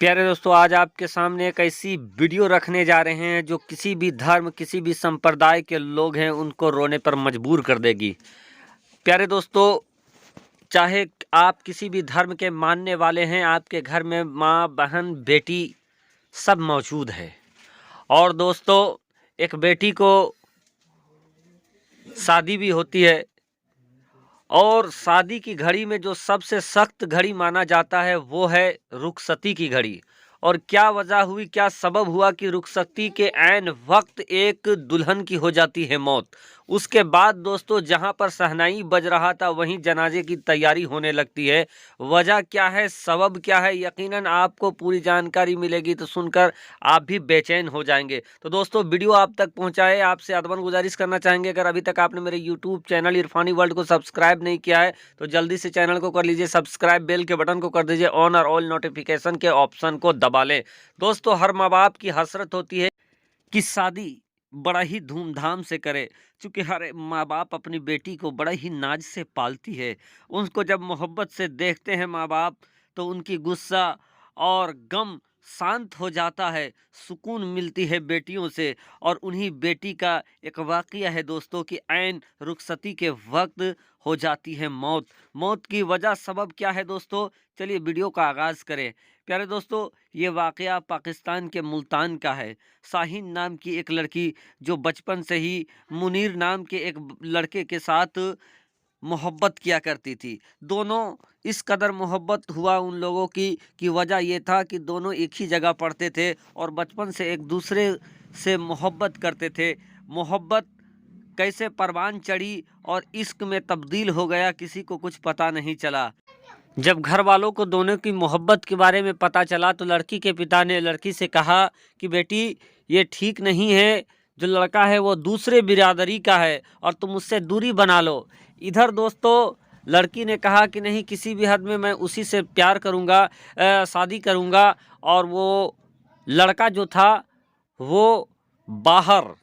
प्यारे दोस्तों, आज आपके सामने एक ऐसी वीडियो रखने जा रहे हैं जो किसी भी धर्म, किसी भी संप्रदाय के लोग हैं उनको रोने पर मजबूर कर देगी। प्यारे दोस्तों, चाहे आप किसी भी धर्म के मानने वाले हैं, आपके घर में माँ, बहन, बेटी सब मौजूद है। और दोस्तों, एक बेटी को शादी भी होती है और शादी की घड़ी में जो सबसे सख्त घड़ी माना जाता है वो है रुखसती की घड़ी। और क्या वजह हुई, क्या सबब हुआ कि रुखसती के ऐन वक्त एक दुल्हन की हो जाती है मौत। उसके बाद दोस्तों, जहां पर शहनाई बज रहा था वहीं जनाजे की तैयारी होने लगती है। वजह क्या है, सबब क्या है, यकीनन आपको पूरी जानकारी मिलेगी तो सुनकर आप भी बेचैन हो जाएंगे। तो दोस्तों, वीडियो आप तक पहुंचाए, आपसे अदबन गुजारिश करना चाहेंगे, अगर अभी तक आपने मेरे यूट्यूब चैनल इरफानी वर्ल्ड को सब्सक्राइब नहीं किया है तो जल्दी से चैनल को कर लीजिए सब्सक्राइब, बेल के बटन को कर दीजिए ऑन और ऑल नोटिफिकेशन के ऑप्शन को दबा लें। दोस्तों, हर माँ बाप की हसरत होती है कि शादी बड़ा ही धूमधाम से करे, क्योंकि हर माँ बाप अपनी बेटी को बड़ा ही नाज से पालती है। उनको जब मोहब्बत से देखते हैं माँ बाप तो उनकी गुस्सा और गम शांत हो जाता है, सुकून मिलती है बेटियों से। और उन्हीं बेटी का एक वाक़या है दोस्तों कि ऐन रुखसती के वक्त हो जाती है मौत। मौत की वजह, सबब क्या है दोस्तों, चलिए वीडियो का आगाज़ करें। प्यारे दोस्तों, ये वाक़या पाकिस्तान के मुल्तान का है। शाहीन नाम की एक लड़की जो बचपन से ही मुनीर नाम के एक लड़के के साथ मोहब्बत किया करती थी। दोनों इस कदर मोहब्बत हुआ उन लोगों की वजह ये था कि दोनों एक ही जगह पढ़ते थे और बचपन से एक दूसरे से मोहब्बत करते थे। मोहब्बत कैसे परवान चढ़ी और इश्क में तब्दील हो गया, किसी को कुछ पता नहीं चला। जब घर वालों को दोनों की मोहब्बत के बारे में पता चला तो लड़की के पिता ने लड़की से कहा कि बेटी, ये ठीक नहीं है, जो लड़का है वो दूसरे बिरादरी का है और तुम उससे दूरी बना लो। इधर दोस्तों, लड़की ने कहा कि नहीं, किसी भी हद में मैं उसी से प्यार करूँगा, शादी करूँगा। और वो लड़का जो था वो बाहर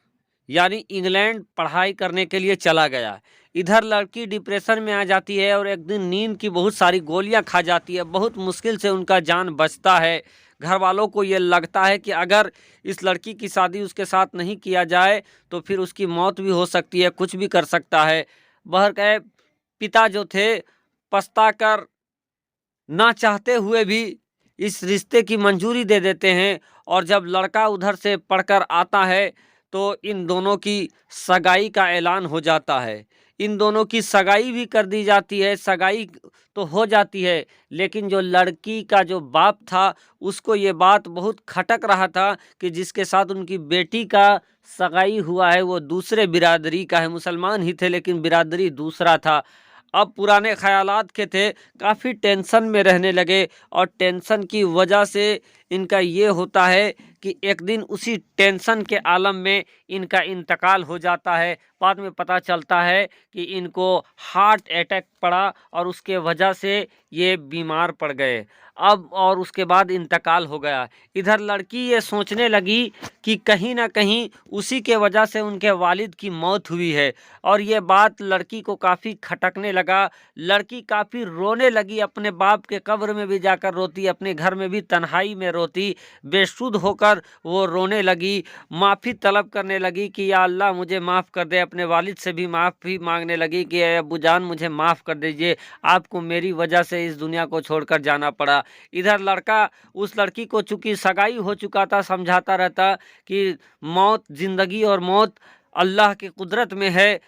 यानी इंग्लैंड पढ़ाई करने के लिए चला गया। इधर लड़की डिप्रेशन में आ जाती है और एक दिन नींद की बहुत सारी गोलियां खा जाती है। बहुत मुश्किल से उनका जान बचता है। घर वालों को ये लगता है कि अगर इस लड़की की शादी उसके साथ नहीं किया जाए तो फिर उसकी मौत भी हो सकती है, कुछ भी कर सकता है। बहरकैफ पिता जो थे पछता कर ना चाहते हुए भी इस रिश्ते की मंजूरी दे देते हैं। और जब लड़का उधर से पढ़कर आता है तो इन दोनों की सगाई का ऐलान हो जाता है। इन दोनों की सगाई भी कर दी जाती है। सगाई तो हो जाती है, लेकिन जो लड़की का जो बाप था उसको ये बात बहुत खटक रहा था कि जिसके साथ उनकी बेटी का सगाई हुआ है वो दूसरे बिरादरी का है। मुसलमान ही थे लेकिन बिरादरी दूसरा था। अब पुराने ख़यालात के थे, काफ़ी टेंशन में रहने लगे और टेंशन की वजह से इनका ये होता है कि एक दिन उसी टेंशन के आलम में इनका इंतकाल हो जाता है। बाद में पता चलता है कि इनको हार्ट अटैक पड़ा और उसके वजह से ये बीमार पड़ गए। अब और उसके बाद इंतकाल हो गया। इधर लड़की ये सोचने लगी कि कहीं ना कहीं उसी के वजह से उनके वालिद की मौत हुई है। और ये बात लड़की को काफ़ी खटकने लगा। लड़की काफ़ी रोने लगी, अपने बाप के कब्र में भी जाकर रोती, अपने घर में भी तन्हाई में रोती। बेसुध होकर वो रोने लगी, माफ़ी तलब करने लगी कि या अल्लाह मुझे माफ़ कर दे। अपने वालिद से भी माफ़ी मांगने लगी कि अब्बू जान मुझे माफ़ कर दीजिए, आपको मेरी वजह से इस दुनिया को छोड़कर जाना पड़ा। इधर लड़का उस लड़की को चूँकि सगाई हो चुका था समझाता रहता कि मौत, ज़िंदगी और मौत अल्लाह की कुदरत में है।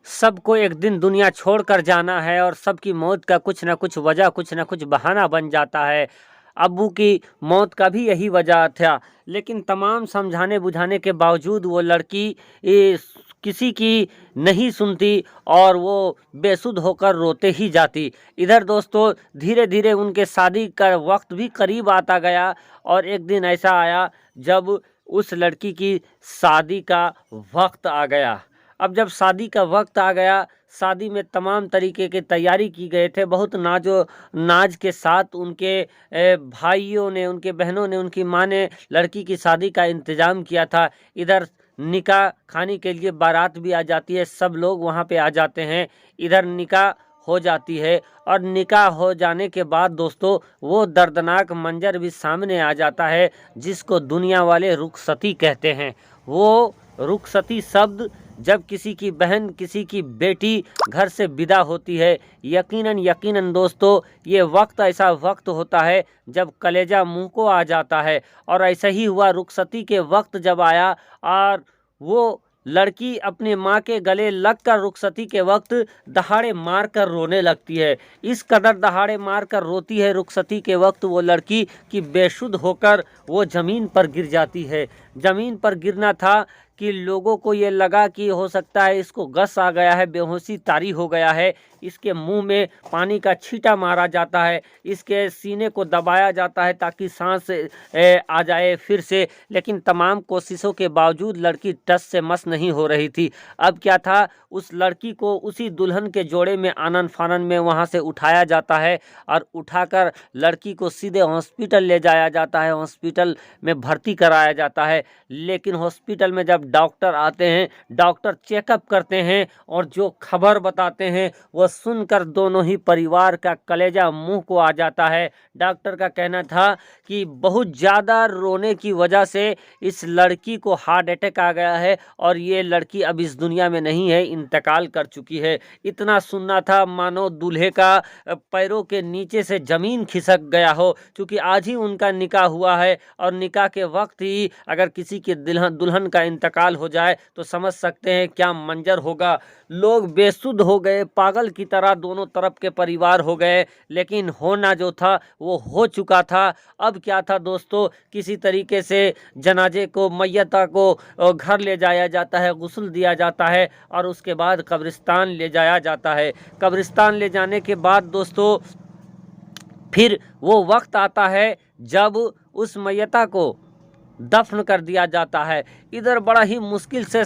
सबको एक दिन दुनिया छोड़कर जाना है और सबकी मौत का कुछ ना कुछ वजह, कुछ ना कुछ बहाना बन जाता है। अब्बू की मौत का भी यही वजह था, लेकिन तमाम समझाने बुझाने के बावजूद वो लड़की किसी की नहीं सुनती और वो बेसुध होकर रोते ही जाती। इधर दोस्तों, धीरे धीरे उनके शादी का वक्त भी करीब आता गया और एक दिन ऐसा आया जब उस लड़की की शादी का वक्त आ गया। अब जब शादी का वक्त आ गया, शादी में तमाम तरीके की तैयारी की गए थे। बहुत नाज के साथ उनके भाइयों ने, उनके बहनों ने, उनकी माँ ने लड़की की शादी का इंतज़ाम किया था। इधर निकाह खाने के लिए बारात भी आ जाती है, सब लोग वहाँ पे आ जाते हैं। इधर निकाह हो जाती है। और निकाह हो जाने के बाद दोस्तों वो दर्दनाक मंजर भी सामने आ जाता है जिसको दुनिया वाले रुखसती कहते हैं। वो रुखसती शब्द जब किसी की बहन, किसी की बेटी घर से विदा होती है, यकीनन यकीनन दोस्तों ये वक्त ऐसा वक्त होता है जब कलेजा मुंह को आ जाता है। और ऐसा ही हुआ, रुखसती के वक्त जब आया और वो लड़की अपने माँ के गले लगकर रुखसती के वक्त दहाड़े मार कर रोने लगती है। इस कदर दहाड़े मार कर रोती है रुखसती के वक्त वो लड़की कि बेसुध होकर वो ज़मीन पर गिर जाती है। ज़मीन पर गिरना था कि लोगों को ये लगा कि हो सकता है इसको गस आ गया है, बेहोशी तारी हो गया है। इसके मुंह में पानी का छींटा मारा जाता है, इसके सीने को दबाया जाता है ताकि सांस आ जाए फिर से। लेकिन तमाम कोशिशों के बावजूद लड़की टस से मस नहीं हो रही थी। अब क्या था, उस लड़की को उसी दुल्हन के जोड़े में आनन फानन में वहाँ से उठाया जाता है और उठाकर लड़की को सीधे हॉस्पिटल ले जाया जाता है, हॉस्पिटल में भर्ती कराया जाता है। लेकिन हॉस्पिटल में जब डॉक्टर आते हैं, डॉक्टर चेकअप करते हैं और जो खबर बताते हैं वह सुनकर दोनों ही परिवार का कलेजा मुंह को आ जाता है। डॉक्टर का कहना था कि बहुत ज़्यादा रोने की वजह से इस लड़की को हार्ट अटैक आ गया है और ये लड़की अब इस दुनिया में नहीं है, इंतकाल कर चुकी है। इतना सुनना था मानो दूल्हे का पैरों के नीचे से ज़मीन खिसक गया हो, क्योंकि आज ही उनका निकाह हुआ है और निकाह के वक्त ही अगर किसी के दुल्हन का इंतकाल हो जाए तो समझ सकते हैं क्या मंजर होगा। लोग बेसुध हो गए, पागल की तरह दोनों तरफ के परिवार हो गए। लेकिन होना जो था वो हो चुका था। अब क्या था दोस्तों, किसी तरीके से जनाजे को, मैयता को घर ले जाया जाता है, गुस्ल दिया जाता है और उसके बाद कब्रिस्तान ले जाया जाता है। कब्रिस्तान ले जाने के बाद दोस्तों फिर वो वक्त आता है जब उस मैयता को दफन कर दिया जाता है। इधर बड़ा ही मुश्किल से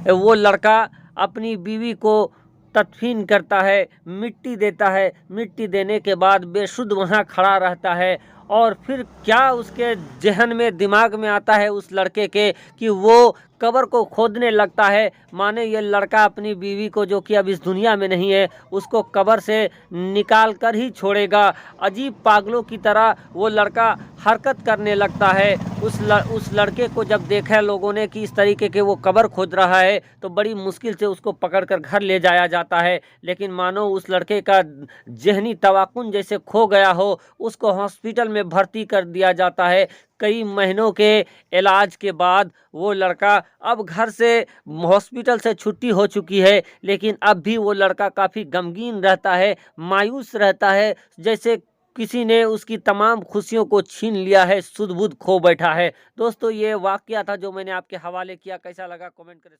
वो लड़का अपनी बीवी को तदफीन करता है, मिट्टी देता है। मिट्टी देने के बाद बेसुध वहाँ खड़ा रहता है और फिर क्या उसके जहन में, दिमाग में आता है उस लड़के के कि वो कब्र को खोदने लगता है। माने ये लड़का अपनी बीवी को, जो कि अब इस दुनिया में नहीं है, उसको कब्र से निकाल कर ही छोड़ेगा। अजीब पागलों की तरह वो लड़का हरकत करने लगता है। उस लड़के को जब देखा लोगों ने कि इस तरीके के वो कब्र खोद रहा है तो बड़ी मुश्किल से उसको पकड़कर घर ले जाया जाता है। लेकिन मानो उस लड़के का जहनी तवाकुन जैसे खो गया हो, उसको हॉस्पिटल में भर्ती कर दिया जाता है। कई महीनों के इलाज के बाद वो लड़का, अब घर से, हॉस्पिटल से छुट्टी हो चुकी है, लेकिन अब भी वो लड़का काफ़ी गमगीन रहता है, मायूस रहता है, जैसे किसी ने उसकी तमाम खुशियों को छीन लिया है, सुध बुध खो बैठा है। दोस्तों ये वाकया था जो मैंने आपके हवाले किया। कैसा लगा कमेंट करें।